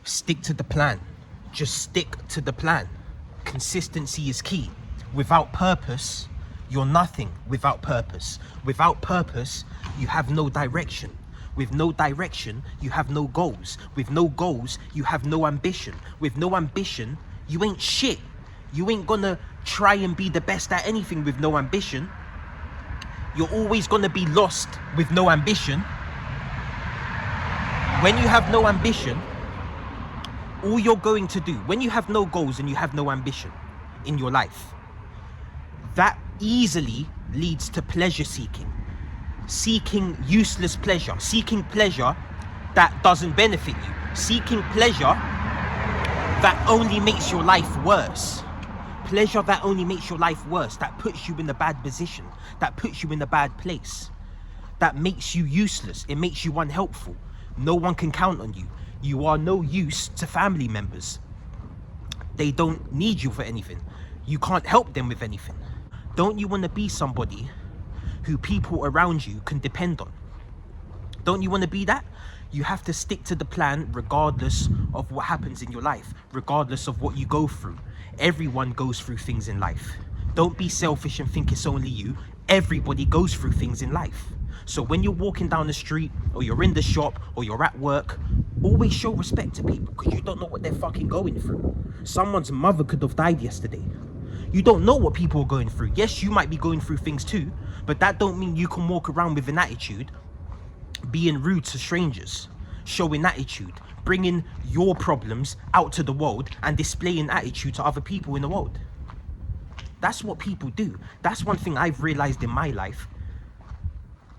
Stick to the plan. Just stick to the plan. Consistency is key. Without purpose, you're nothing. Without purpose. Without purpose, you have no direction. With no direction, you have no goals. With no goals, you have no ambition. With no ambition, you ain't shit. You ain't gonna try and be the best at anything with no ambition. You're always gonna be lost with no ambition. When you have no ambition, all you're going to do, when you have no goals and you have no ambition in your life, that easily leads to pleasure seeking. Seeking useless pleasure. Seeking pleasure that doesn't benefit you. Seeking pleasure that only makes your life worse. Pleasure that only makes your life worse. That puts you in a bad position. That puts you in a bad place. That makes you useless. It makes you unhelpful. No one can count on you. You are no use to family members. They don't need you for anything. You can't help them with anything. Don't you want to be somebody who people around you can depend on? Don't you want to be that? You have to stick to the plan regardless of what happens in your life, regardless of what you go through. Everyone goes through things in life. Don't be selfish and think it's only you. Everybody goes through things in life. So when you're walking down the street, or you're in the shop, or you're at work, always show respect to people, because you don't know what they're fucking going through. Someone's mother could have died yesterday. You don't know what people are going through. Yes, you might be going through things too, but that don't mean you can walk around with an attitude, being rude to strangers, showing attitude, bringing your problems out to the world and displaying attitude to other people in the world. That's what people do. That's one thing I've realized in my life.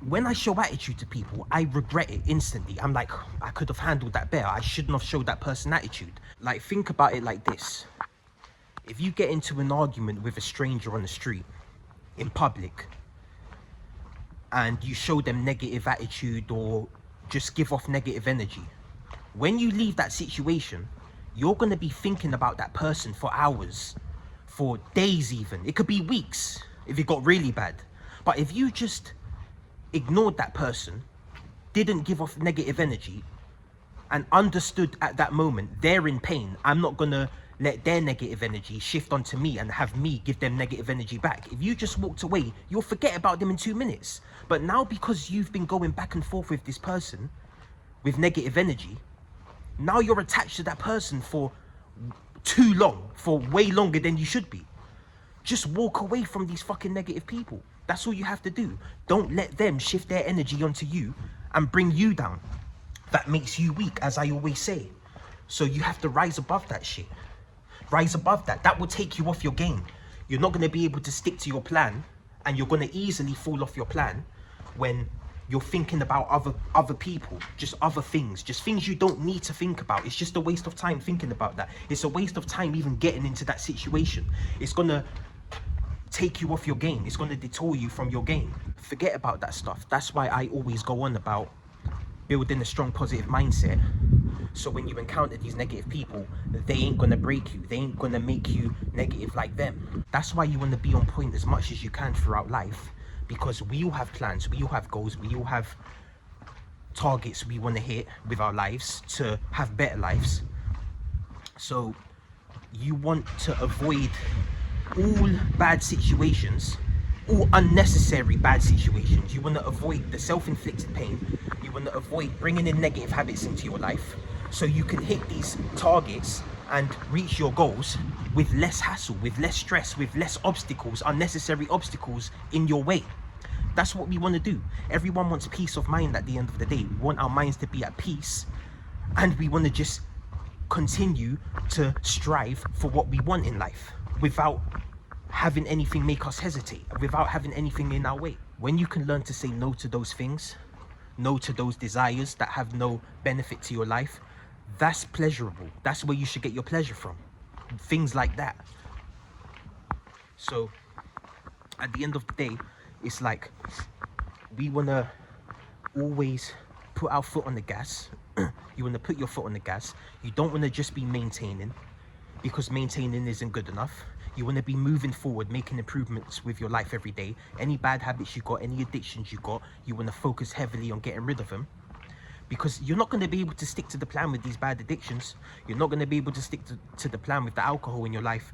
When I show attitude to people, I regret it instantly. I'm like, I could have handled that better. I shouldn't have showed that person attitude. Like, think about it like this. If you get into an argument with a stranger on the street, in public, and you show them negative attitude or just give off negative energy, when you leave that situation, you're going to be thinking about that person for hours, for days even. It could be weeks if it got really bad. But if you just ignored that person, didn't give off negative energy, and understood at that moment they're in pain, I'm not going to let their negative energy shift onto me and have me give them negative energy back. If you just walked away, you'll forget about them in 2 minutes. But now, because you've been going back and forth with this person with negative energy, now you're attached to that person for too long, for way longer than you should be. Just walk away from these fucking negative people. That's all you have to do. Don't let them shift their energy onto you and bring you down. That makes you weak, as I always say. So you have to rise above that shit. Rise above that. That will take you off your game. You're not going to be able to stick to your plan, and you're going to easily fall off your plan when you're thinking about other people, just other things, just things you don't need to think about. It's just a waste of time thinking about that. It's a waste of time even getting into that situation. It's going to take you off your game. It's going to detour you from your game. Forget about that stuff. That's why I always go on about building a strong positive mindset. So when you encounter these negative people, they ain't gonna break you. They ain't gonna make you negative like them. That's why you want to be on point as much as you can throughout life, because we all have plans, we all have goals, we all have targets we want to hit with our lives to have better lives. So you want to avoid all bad situations, all unnecessary bad situations. You want to avoid the self-inflicted pain. You want to avoid bringing in negative habits into your life, so you can hit these targets and reach your goals with less hassle, with less stress, with less obstacles, unnecessary obstacles in your way. That's what we want to do. Everyone wants peace of mind at the end of the day. We want our minds to be at peace, and we want to just continue to strive for what we want in life without having anything make us hesitate, without having anything in our way. When you can learn to say no to those things, no to those desires that have no benefit to your life, that's pleasurable. That's where you should get your pleasure from. Things like that. So at the end of the day, it's like we want to always put our foot on the gas. You want to put your foot on the gas. You don't want to just be maintaining, because maintaining isn't good enough. You want to be moving forward, making improvements with your life every day. Any bad habits you got, any addictions you got, you want to focus heavily on getting rid of them. because you're not going to be able to stick to the plan with these bad addictions. You're not going to be able to stick to the plan with the alcohol in your life.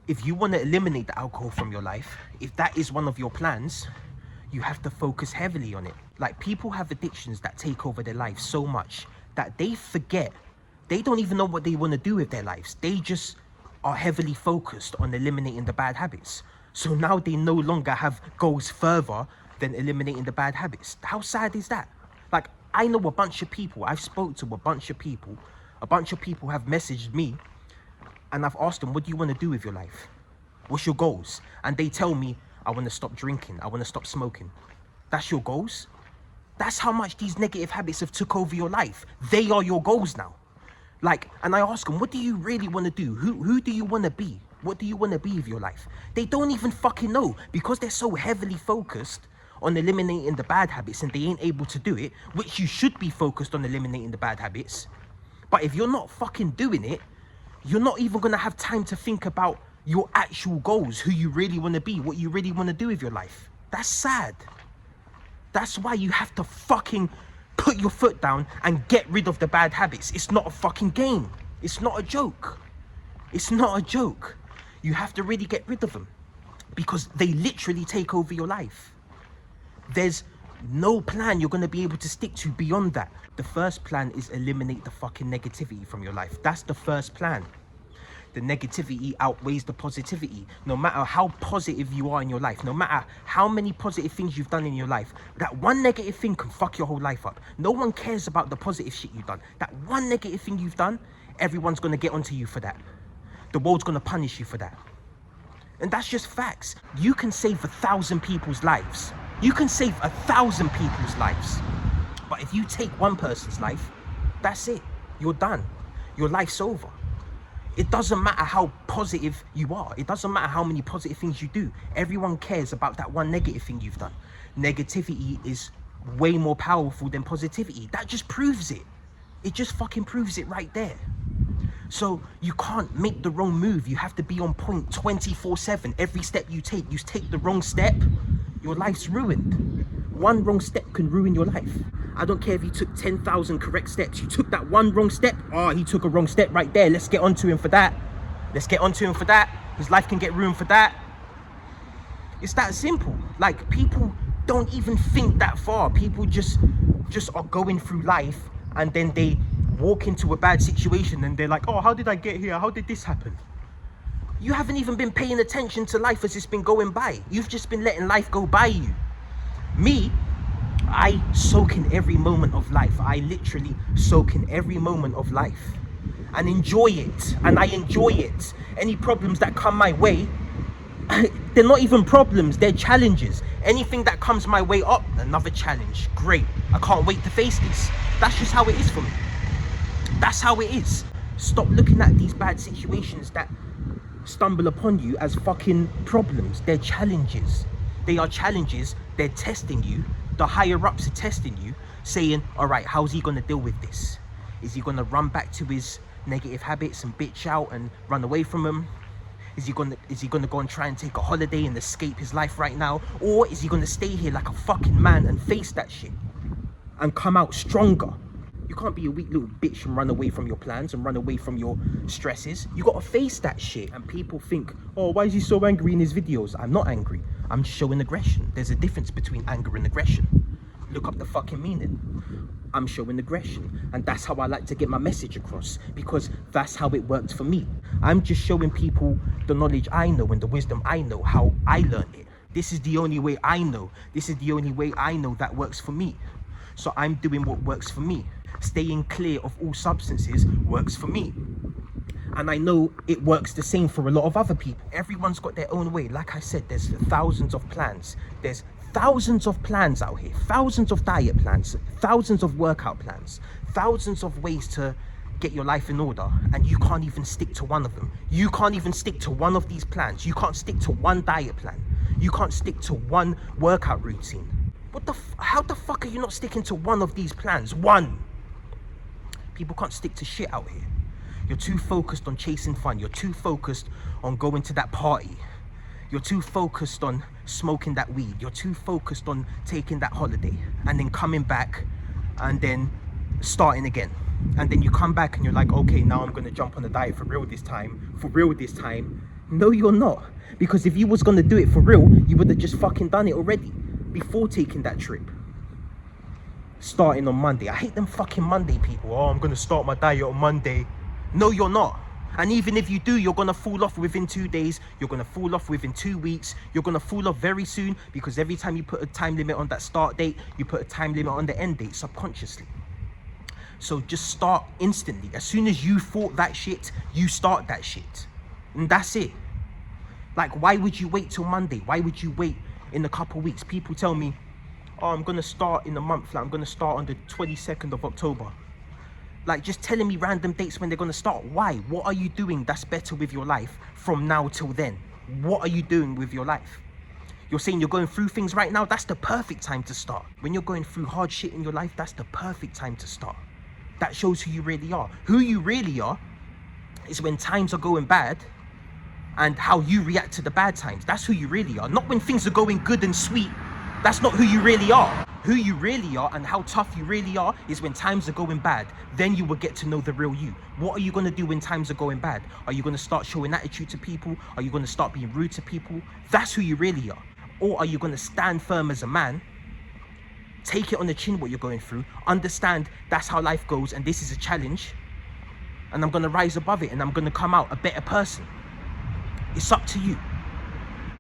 If you want to eliminate the alcohol from your life, if that is one of your plans, you have to focus heavily on it. Like, people have addictions that take over their life so much that they forget. They don't even know what they want to do with their lives. They just are heavily focused on eliminating the bad habits. So now they no longer have goals further than eliminating the bad habits. How sad is that? Like, I know a bunch of people, I've spoke to a bunch of people have messaged me, and I've asked them, what do you want to do with your life? What's your goals? And they tell me, I want to stop drinking, I want to stop smoking. That's your goals? That's how much these negative habits have took over your life. They are your goals now. Like, and I ask them, what do you really want to do? Who do you want to be? What do you want to be with your life? They don't even fucking know, because they're so heavily focused on eliminating the bad habits, and they ain't able to do it, which you should be focused on eliminating the bad habits. But if you're not fucking doing it, you're not even going to have time to think about your actual goals, who you really want to be, what you really want to do with your life. That's sad. That's why you have to fucking put your foot down and get rid of the bad habits. It's not a fucking game. It's not a joke. It's not a joke. You have to really get rid of them, because they literally take over your life. There's no plan you're going to be able to stick to beyond that. The first plan is eliminate the fucking negativity from your life. That's the first plan. The negativity outweighs the positivity. No matter how positive you are in your life, no matter how many positive things you've done in your life, that one negative thing can fuck your whole life up. No one cares about the positive shit you've done. That one negative thing you've done, everyone's going to get onto you for that. The world's going to punish you for that. And that's just facts. You can save 1,000 people's lives. You can save 1,000 people's lives. But if you take one person's life, that's it. You're done. Your life's over. It doesn't matter how positive you are. It doesn't matter how many positive things you do. Everyone cares about that one negative thing you've done. Negativity is way more powerful than positivity. That just proves it. It just fucking proves it right there. So you can't make the wrong move. You have to be on point 24/7. Every step you take the wrong step, your life's ruined. One wrong step can ruin your life. I don't care if you took 10,000 correct steps. You took that one wrong step. Oh, he took a wrong step right there. Let's get onto him for that. Let's get onto him for that. His life can get ruined for that. It's that simple. Like, people don't even think that far. People just are going through life, and then they walk into a bad situation and they're like, oh, how did I get here? How did this happen? You haven't even been paying attention to life as it's been going by. You've just been letting life go by you. Me, I soak in every moment of life. I literally soak in every moment of life and enjoy it. And I enjoy it. Any problems that come my way, they're not even problems, they're challenges. Anything that comes my way up, another challenge. Great. I can't wait to face this. That's just how it is for me. That's how it is. Stop looking at these bad situations that stumble upon you as fucking problems. They're challenges. They are challenges. They're testing you. The higher ups are testing you, saying, all right, how's he going to deal with this? Is he going to run back to his negative habits and bitch out and run away from them? Is he going to go and try and take a holiday and escape his life right now? Or is he going to stay here like a fucking man and face that shit and come out stronger? You can't be a weak little bitch and run away from your plans and run away from your stresses. You got to face that shit. And people think, oh, why is he so angry in his videos? I'm not angry. I'm showing aggression. There's a difference between anger and aggression. Look up the fucking meaning. I'm showing aggression. And that's how I like to get my message across, because that's how it worked for me. I'm just showing people the knowledge I know and the wisdom I know, how I learned it. This is the only way I know. This is the only way I know that works for me. So I'm doing what works for me. Staying clear of all substances works for me. And I know it works the same for a lot of other people. Everyone's got their own way. Like I said, there's thousands of plans. There's thousands of plans out here. Thousands of diet plans. Thousands of workout plans. Thousands of ways to get your life in order. And you can't even stick to one of them. You can't even stick to one of these plans. You can't stick to one diet plan. You can't stick to one workout routine. How the fuck are you not sticking to one of these plans? One. People can't stick to shit out here. You're too focused on chasing fun. You're too focused on going to that party. You're too focused on smoking that weed. You're too focused on taking that holiday and then coming back and then starting again. And then you come back and you're like, okay, now I'm gonna jump on the diet for real this time. No, you're not. Because if you was gonna do it for real, you would have just fucking done it already before taking that trip. Starting on Monday. I hate them fucking Monday people. Oh, I'm gonna start my diet on Monday. No, you're not. And even if you do, you're gonna fall off within 2 days. You're gonna fall off within 2 weeks. You're gonna fall off very soon, because every time you put a time limit on that start date, you put a time limit on the end date subconsciously. So just start instantly. As soon as you thought that shit, you start that shit. And that's it. Like, why would you wait till Monday? Why would you wait in a couple weeks? People tell me, oh, I'm gonna start in a month. Like, I'm gonna start on the 22nd of October. Like, just telling me random dates when they're gonna start. Why? What are you doing that's better with your life from now till then? What are you doing with your life? You're saying you're going through things right now? That's the perfect time to start. When you're going through hard shit in your life, that's the perfect time to start. That shows who you really are. Who you really are is when times are going bad and how you react to the bad times. That's who you really are. Not when things are going good and sweet. That's not who you really are. Who you really are and how tough you really are is when times are going bad. Then you will get to know the real you. What are you going to do when times are going bad? Are you going to start showing attitude to people? Are you going to start being rude to people? That's who you really are. Or are you going to stand firm as a man, take it on the chin what you're going through, understand that's how life goes and this is a challenge, and I'm going to rise above it and I'm going to come out a better person? It's up to you.